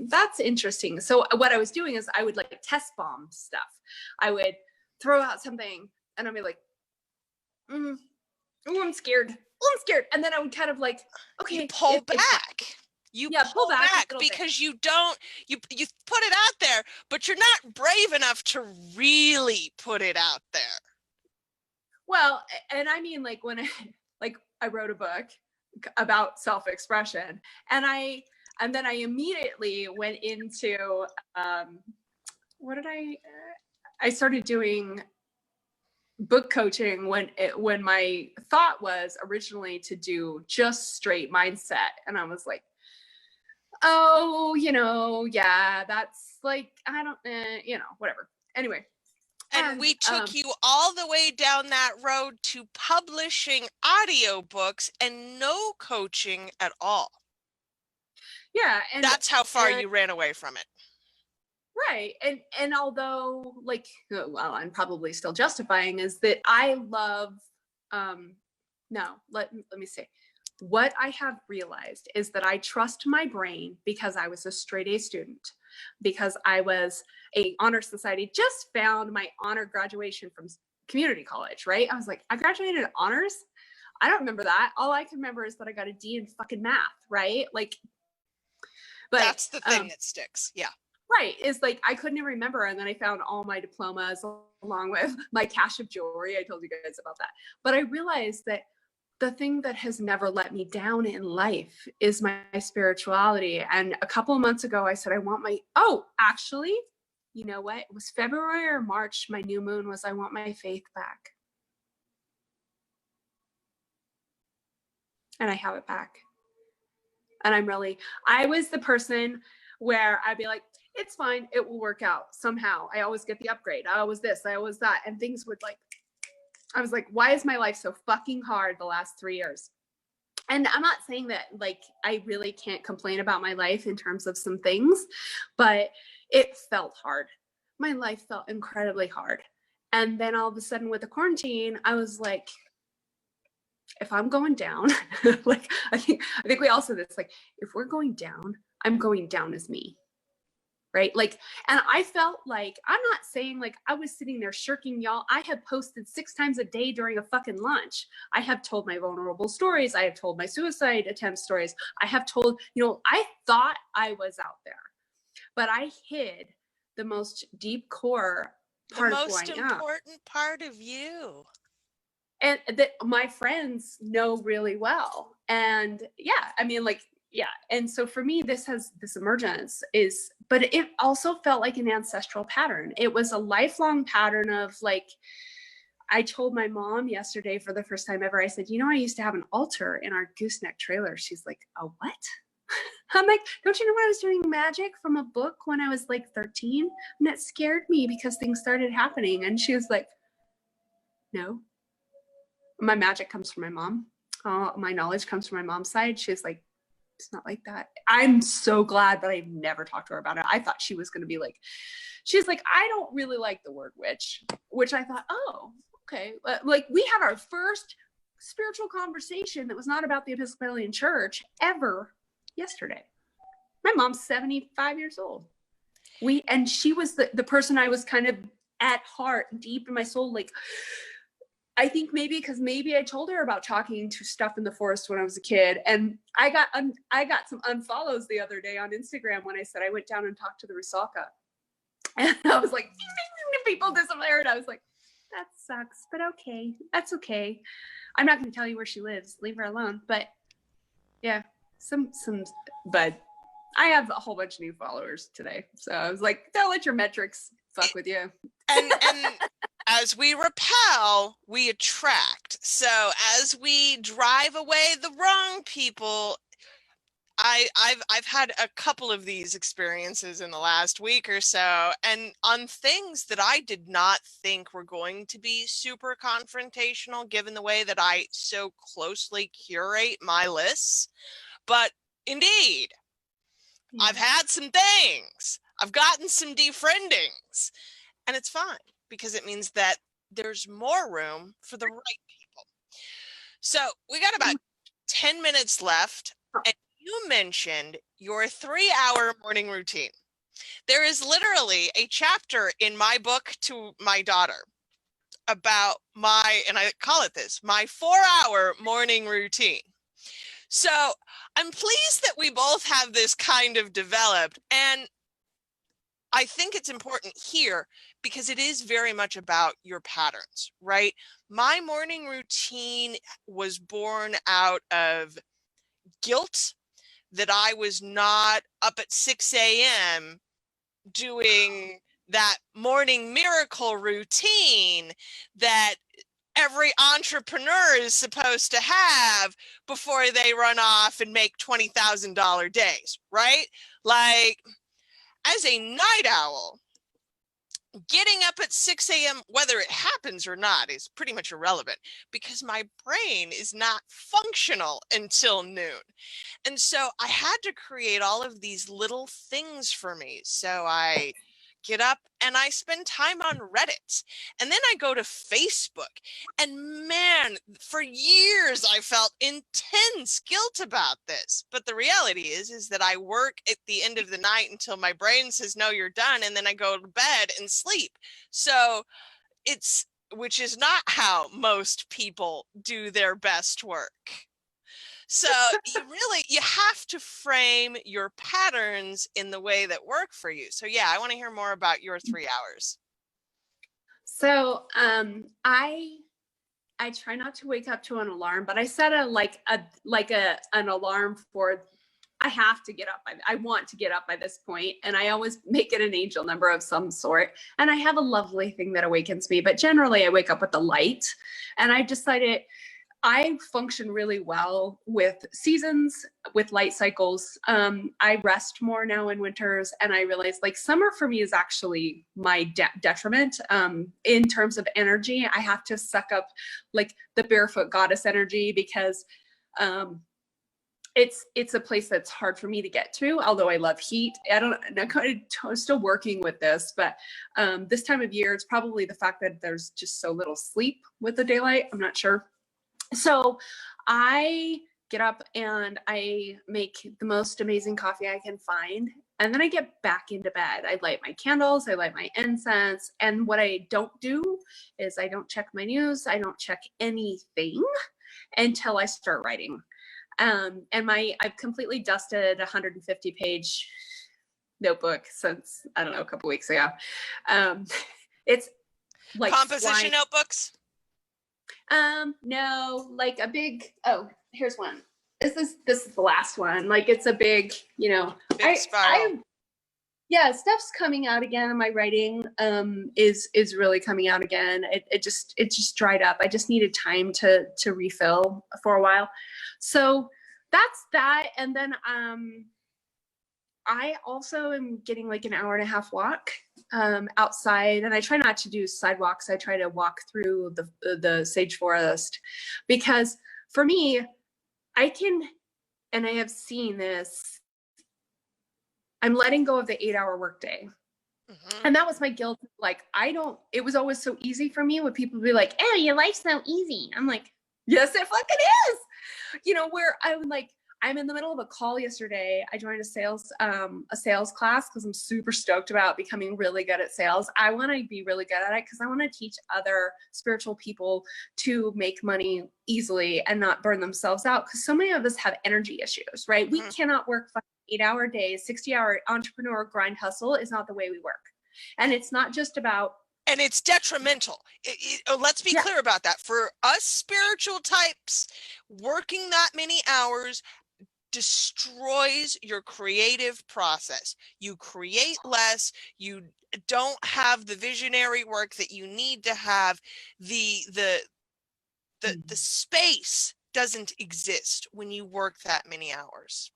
that's interesting. So what I was doing is I would like test bomb stuff. I would throw out something and I'd be like, oh, I'm scared. Oh, I'm scared. And then I would kind of like, okay. You pull back. You Yeah, pull back a little bit. because you don't, you put it out there, but you're not brave enough to really put it out there. Well, and I mean, like when I wrote a book about self-expression, and then I immediately went into what did I started doing book coaching when my thought was originally to do just straight mindset, and I was like, oh, yeah, that's like, I don't, whatever. Anyway. And we took you all the way down that road to publishing audiobooks and no coaching at all. Yeah. And that's how far you ran away from it. Right. And although, like, well, I'm probably still justifying, is that I love, no, let me say, what I have realized is that I trust my brain because I was a straight A student, because I was a honor society, just found my honor graduation from community college, right? I was like, I graduated honors. I don't remember that. All I can remember is that I got a D in fucking math, right? Like, but that's the thing that sticks. Yeah. Right. Is like, I couldn't even remember. And then I found all my diplomas along with my cache of jewelry. I told you guys about that. But I realized that the thing that has never let me down in life is my spirituality. And a couple of months ago, I said, actually, you know what? It was February or March. My new moon was, I want my faith back. And I have it back. And I was the person where I'd be like, it's fine. It will work out somehow. I always get the upgrade. I always this, I always that. And things would I was like, why is my life so fucking hard the last 3 years? And I'm not saying that like, I really can't complain about my life in terms of some things, but it felt hard. My life felt incredibly hard. And then all of a sudden with the quarantine, I was like, if I'm going down, like, I think we all said this, like, if we're going down, I'm going down as me. Right. Like, and I felt like, I'm not saying like I was sitting there shirking y'all. I have posted 6 times a day during a fucking lunch. I have told my vulnerable stories. I have told my suicide attempt stories. I have told, I thought I was out there, but I hid the most deep core part of who I am. The most important part of you. And that my friends know really well. And yeah, I mean, like, yeah. And so for me, this emergence but it also felt like an ancestral pattern. It was a lifelong pattern of like, I told my mom yesterday for the first time ever, I said, I used to have an altar in our gooseneck trailer. She's like, a what? I'm like, don't you know I was doing magic from a book when I was like 13? And it scared me because things started happening. And she was like, no, my magic comes from my mom. My knowledge comes from my mom's side. She's like, it's not like that. I'm so glad that I've never talked to her about it. I thought she was going to be like, she's like, I don't really like the word witch, which I thought, oh, okay. Like we had our first spiritual conversation that was not about the Episcopalian Church ever yesterday. My mom's 75 years old. And she was the person I was kind of at heart, deep in my soul, like, I think maybe I told her about talking to stuff in the forest when I was a kid, and I got some unfollows the other day on Instagram when I said I went down and talked to the Rusalka, and I was like, people disappeared. I was like, that sucks, but okay, that's okay. I'm not going to tell you where she lives. Leave her alone. But yeah, but I have a whole bunch of new followers today, so I was like, don't let your metrics fuck with you. And as we repel, we attract. So as we drive away the wrong people, I've had a couple of these experiences in the last week or so, and on things that I did not think were going to be super confrontational, given the way that I so closely curate my lists. But indeed, I've had some things. I've gotten some defriendings, and it's fine, because it means that there's more room for the right people. So we got about 10 minutes left, and you mentioned your 3-hour morning routine. There is literally a chapter in my book to my daughter about and I call it this, my 4-hour morning routine. So I'm pleased that we both have this kind of developed. And I think it's important here because it is very much about your patterns, right? My morning routine was born out of guilt that I was not up at 6 a.m. doing that morning miracle routine that every entrepreneur is supposed to have before they run off and make $20,000 days, right? Like, as a night owl, getting up at 6 a.m., whether it happens or not, is pretty much irrelevant because my brain is not functional until noon. And so I had to create all of these little things for me. So I get up and I spend time on Reddit. And then I go to Facebook. And man, for years I felt intense guilt about this. But the reality is that I work at the end of the night until my brain says, no, you're done. And then I go to bed and sleep. So which is not how most people do their best work. So you have to frame your patterns in the way that work for you. So yeah, I want to hear more about your 3 hours. So I try not to wake up to an alarm, but I set an alarm for, I have to get up. I want to get up by this point, and I always make it an angel number of some sort. And I have a lovely thing that awakens me, but generally I wake up with the light. And I decided I function really well with seasons, with light cycles. I rest more now in winters, and I realize like summer for me is actually my detriment in terms of energy. I have to suck up like the barefoot goddess energy because it's a place that's hard for me to get to, although I love heat. I'm still working with this, but this time of year, it's probably the fact that there's just so little sleep with the daylight. I'm not sure. So I get up and I make the most amazing coffee I can find. And then I get back into bed. I light my candles, I light my incense. And what I don't do is I don't check my news. I don't check anything until I start writing. And I've completely dusted a 150-page notebook since, I don't know, a couple weeks ago. It's like composition notebooks. No, like a big, here's one. This is the last one. Like it's a big, big spiral. Yeah, stuff's coming out again. And my writing is really coming out again. It just dried up. I just needed time to refill for a while. So that's that. And then I also am getting like an hour and a half walk outside, and I try not to do sidewalks. I try to walk through the sage forest, because for me, I can, and I have seen this, I'm letting go of the 8-hour workday. Mm-hmm. And that was my guilt. Like, it was always so easy for me when people would be like, oh, your life's so easy. I'm like, yes, it fucking is. Where I'm like, I'm in the middle of a call yesterday. I joined a sales class because I'm super stoked about becoming really good at sales. I want to be really good at it because I want to teach other spiritual people to make money easily and not burn themselves out. Because so many of us have energy issues, right? Mm-hmm. We cannot work 8-hour days, 60-hour entrepreneur grind hustle is not the way we work. And it's not just about, and it's detrimental. Let's be clear about that. For us spiritual types, working that many hours destroys your creative process. You create less, you don't have the visionary work that you need to have. The space doesn't exist when you work that many hours.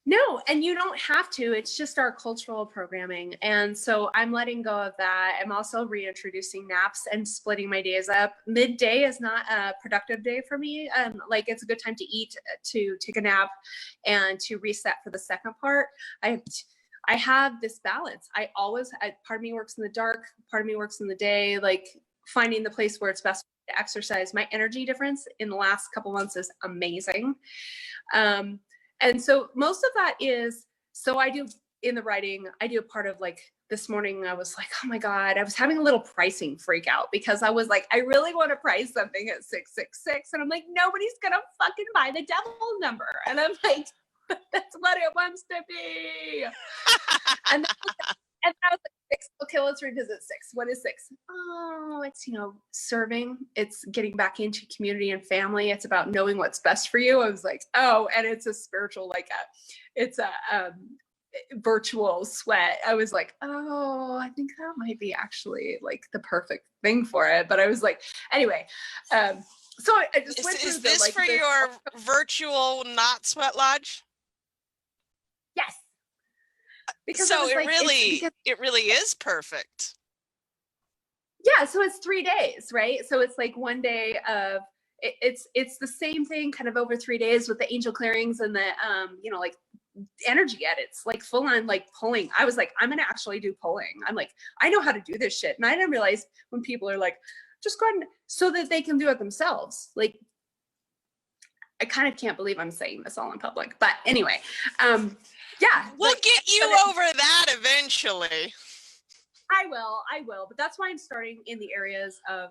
No, and you don't have to. It's just our cultural programming. And so I'm letting go of that. I'm also reintroducing naps and splitting my days up. Midday is not a productive day for me. Like it's a good time to eat, to take a nap, and to reset for the second part. I have this balance. Part of me works in the dark, part of me works in the day, like finding the place where it's best to exercise. My energy difference in the last couple months is amazing. And so most of that is, so I do in the writing, I do a part of like this morning, I was like, oh my God, I was having a little pricing freak out because I was like, I really want to price something at 666. And I'm like, nobody's going to fucking buy the devil number. And I'm like, that's what it wants to be. And I was like, 6. Okay, let's revisit 6. What is 6? Oh, it's, serving. It's getting back into community and family. It's about knowing what's best for you. I was like, oh, and it's a spiritual, it's a virtual sweat. I was like, oh, I think that might be actually like the perfect thing for it. But I was like, anyway, so I just went through Is this for your virtual not sweat lodge? Yes. Because so it really is perfect. Yeah, so it's 3 days, right? So it's like one day of it's the same thing kind of over 3 days with the angel clearings and the like energy edits, like full on like pulling. I was like, I'm gonna actually do pulling. I'm like, I know how to do this shit. And I didn't realize when people are like, just go ahead and, so that they can do it themselves. Like, I kind of can't believe I'm saying this all in public, but anyway, yeah. We'll get you over that eventually. I will, but that's why I'm starting in the areas of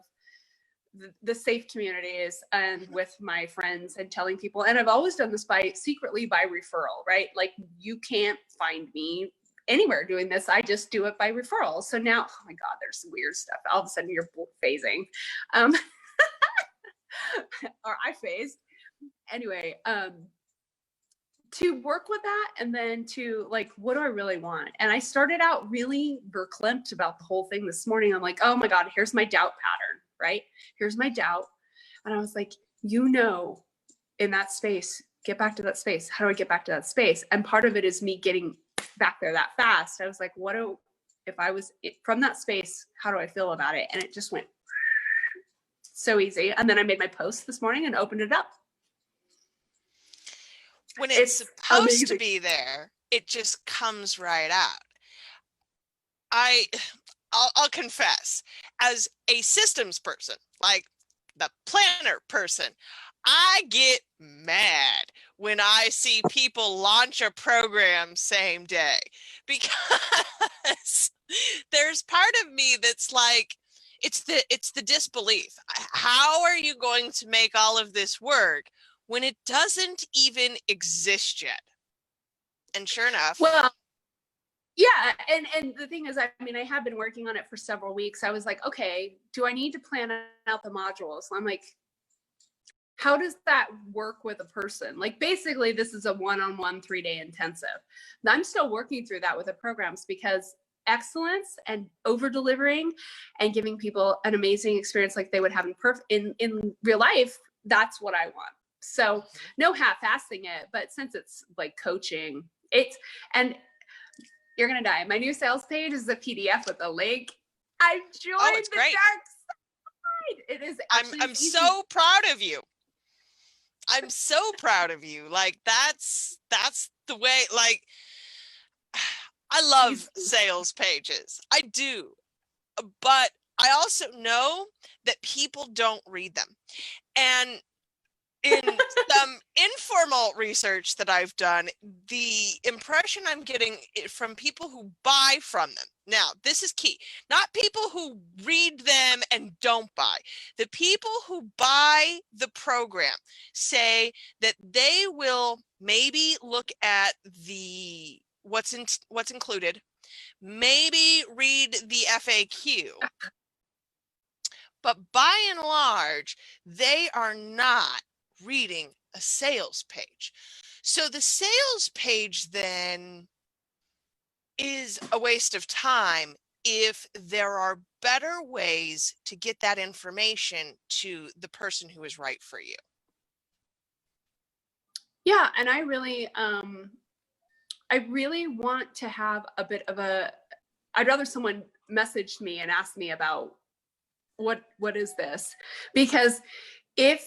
the safe communities and with my friends and telling people. And I've always done this secretly by referral, right? Like you can't find me anywhere doing this. I just do it by referral. So now, oh my God, there's some weird stuff. All of a sudden you're phasing. Or I phased. Anyway, to work with that and then to like, what do I really want? And I started out really verklempt about the whole thing this morning. I'm like, oh my God, here's my doubt pattern, right? Here's my doubt. And I was like, in that space, get back to that space. How do I get back to that space? And part of it is me getting back there that fast. I was like, if I was from that space, how do I feel about it? And it just went so easy. And then I made my post this morning and opened it up. When it's supposed to be there, it just comes right out. I'll confess, as a systems person, like the planner person, I get mad when I see people launch a program same day, because there's part of me that's like, it's the disbelief. How are you going to make all of this work when it doesn't even exist yet? And sure enough. Well, yeah. And the thing is, I mean, I have been working on it for several weeks. I was like, okay, do I need to plan out the modules? I'm like, how does that work with a person? Like, basically, this is a one-on-one 3-day intensive. And I'm still working through that with the programs, because excellence and over delivering and giving people an amazing experience like they would have in real life, that's what I want. So no half-assing it, but since it's like coaching, and you're going to die. My new sales page is a PDF with a link. I joined the dark side. It is actually I'm so proud of you. I'm so proud of you. Like that's the way, like, I love sales pages. I do. But I also know that people don't read them. And in some informal research that I've done, the impression I'm getting from people who buy from them. Now, this is key. Not people who read them and don't buy. The people who buy the program say that they will maybe look at the what's included, maybe read the FAQ. But by and large, they are not reading a sales page. So the sales page then is a waste of time if there are better ways to get that information to the person who is right for you. Yeah, and I really want to have a bit of I'd rather someone messaged me and asked me about what is this? Because if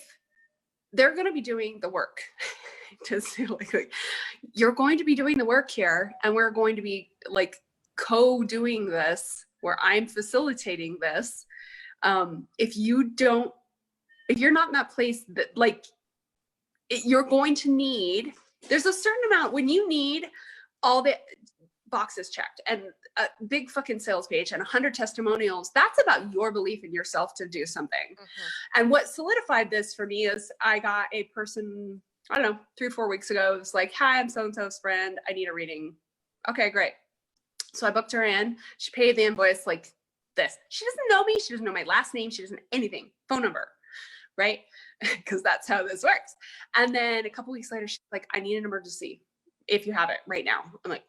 they're going to be doing the work, you're going to be doing the work here, and we're going to be like co-doing this, where I'm facilitating this. If you're not in that place that you're going to need, there's a certain amount when you need all the boxes checked and a big fucking sales page and 100 testimonials, that's about your belief in yourself to do something. And what solidified this for me is I got a person, I don't know, 3 or 4 weeks ago. It was like, hi, I'm so-and-so's friend. I need a reading. Okay, great. So I booked her in. She paid the invoice like this. She doesn't know me. She doesn't know my last name. She doesn't know anything. Phone number, right? Because that's how this works. And then a couple weeks later, she's like, I need an emergency if you have it right now. I'm like,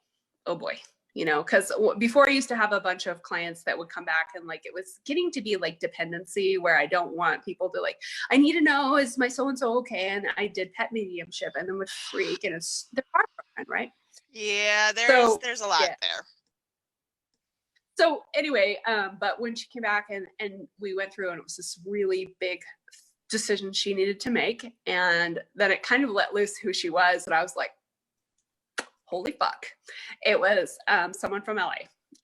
oh boy, you know, because before I used to have a bunch of clients that would come back and like, it was getting to be like dependency where I don't want people to like, I need to know, is my so-and-so okay? And I did pet mediumship and then would freak and it's their heartbroken, right? Yeah, there's a lot there. So anyway, but when she came back and we went through and it was this really big decision she needed to make. And then it kind of let loose who she was. And I was like, holy fuck. It was someone from LA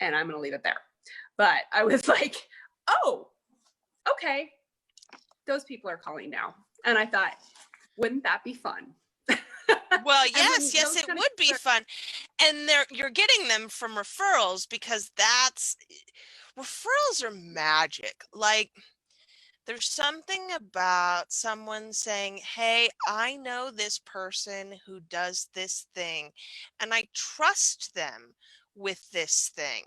and I'm going to leave it there. But I was like, oh, okay. Those people are calling now. And I thought, wouldn't that be fun? Well, yes, it would be fun. And you're getting them from referrals because referrals are magic. Like, there's something about someone saying, hey, I know this person who does this thing, and I trust them with this thing,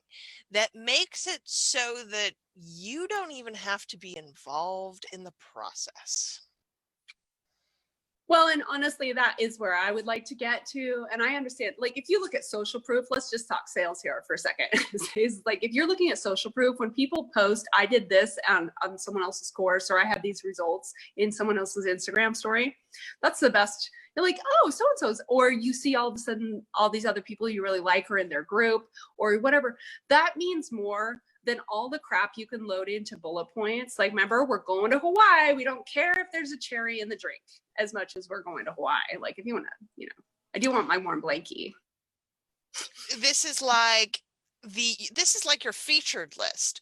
that makes it so that you don't even have to be involved in the process. Well, and honestly, that is where I would like to get to. And I understand, like, if you look at social proof, let's just talk sales here for a second. It's like, if you're looking at social proof, when people post, I did this on someone else's course, or I have these results in someone else's Instagram story, that's the best. You're like, oh, so-and-so's, or you see all of a sudden all these other people you really like are in their group or whatever. That means more than all the crap you can load into bullet points. Like, remember, we're going to Hawaii. We don't care if there's a cherry in the drink as much as we're going to Hawaii. Like, if you want to, you know, I do want my warm blankie. This is like your featured list.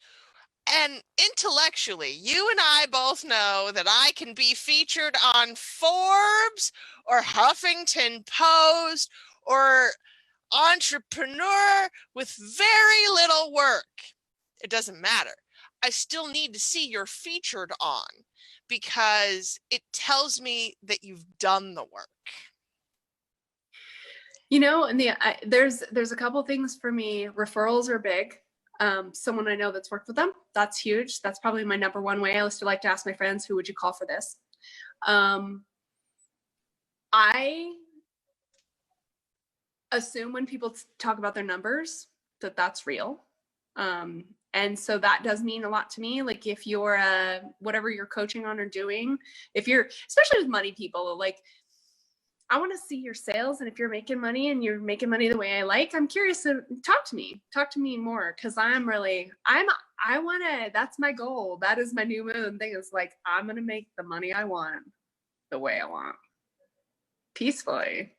And intellectually, you and I both know that I can be featured on Forbes or Huffington Post or Entrepreneur with very little work. It doesn't matter. I still need to see you're featured on because it tells me that you've done the work. You know, and there's a couple things for me. Referrals are big. Someone I know that's worked with them, that's huge. That's probably my number one way. I used to like to ask my friends, who would you call for this? I assume when people talk about their numbers that that's real. And so that does mean a lot to me. Like, if you're whatever you're coaching on or doing, if you're, especially with money people, like, I want to see your sales. And if you're making money and you're making money the way I like, I'm curious to talk to me more. Cause I want to, that's my goal. That is my new moon thing. Is like, I'm going to make the money I want the way I want, peacefully.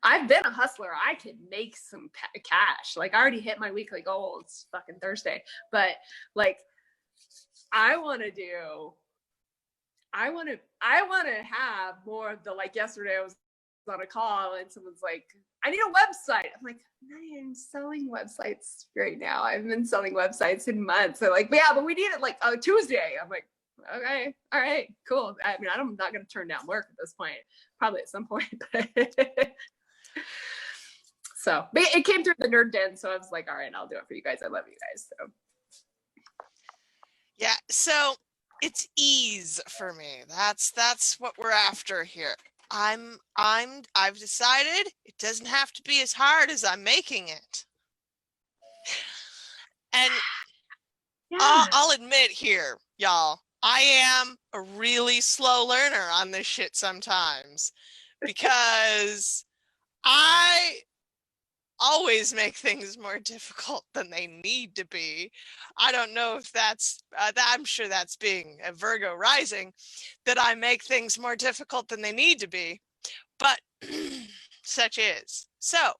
I've been a hustler. I could make some cash. Like, I already hit my weekly goal. It's fucking Thursday. But like, I want to have more of the, like, yesterday I was on a call and someone's like, I need a website. I'm like, I am selling websites right now. I've been selling websites in months. They're like, yeah, but we need it like Tuesday. I'm like, okay, all right, cool. I mean, I'm not going to turn down work at this point, probably at some point. So, but it came through the nerd den. So I was like, all right, I'll do it for you guys. I love you guys. So. Yeah. So it's ease for me. That's what we're after here. I've decided it doesn't have to be as hard as I'm making it. And yeah. I'll admit here, y'all, I am a really slow learner on this shit sometimes because I always make things more difficult than they need to be. I don't know if that's, I'm sure that's being a Virgo rising, that I make things more difficult than they need to be, but such is. So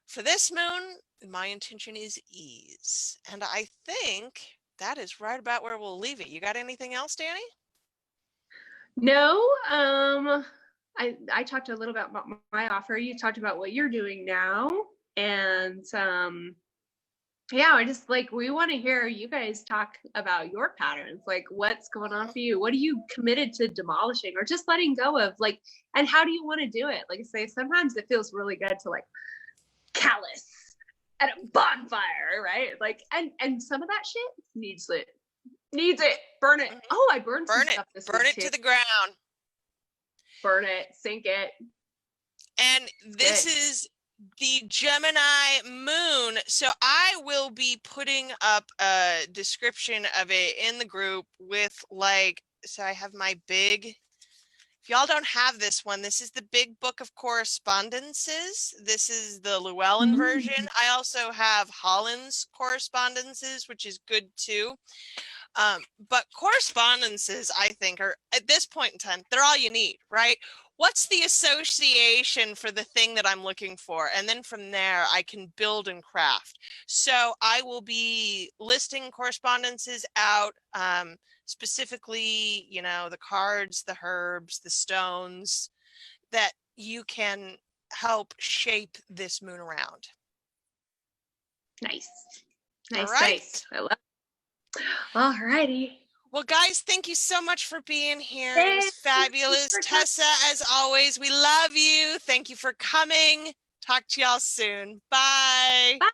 for this moon, my intention is ease. And I think that is right about where we'll leave it. You got anything else, Danny? No, I talked a little bit about my offer. You talked about what you're doing now. And yeah, we're just like, we want to hear you guys talk about your patterns. Like, what's going on for you? What are you committed to demolishing or just letting go of? Like, and how do you want to do it? Like I say, sometimes it feels really good to like callus at a bonfire, right? Like, and some of that shit needs it. Burn it. Oh, I burned some stuff this burn week it too. to the ground. Burn it, sink it. And this is the Gemini moon. So I will be putting up a description of it in the group with like, so I have my big, if y'all don't have this one, this is the big book of correspondences. This is the Llewellyn version. I also have Holland's correspondences, which is good too. But correspondences, I think, are at this point in time, they're all you need, right? What's the association for the thing that I'm looking for? And then from there, I can build and craft. So I will be listing correspondences out, specifically, you know, the cards, the herbs, the stones that you can help shape this moon around. Nice. All right. Nice. I love it. All righty. Well, guys, thank you so much for being here. It was fabulous. Tessa, as always, we love you. Thank you for coming. Talk to y'all soon. Bye. Bye.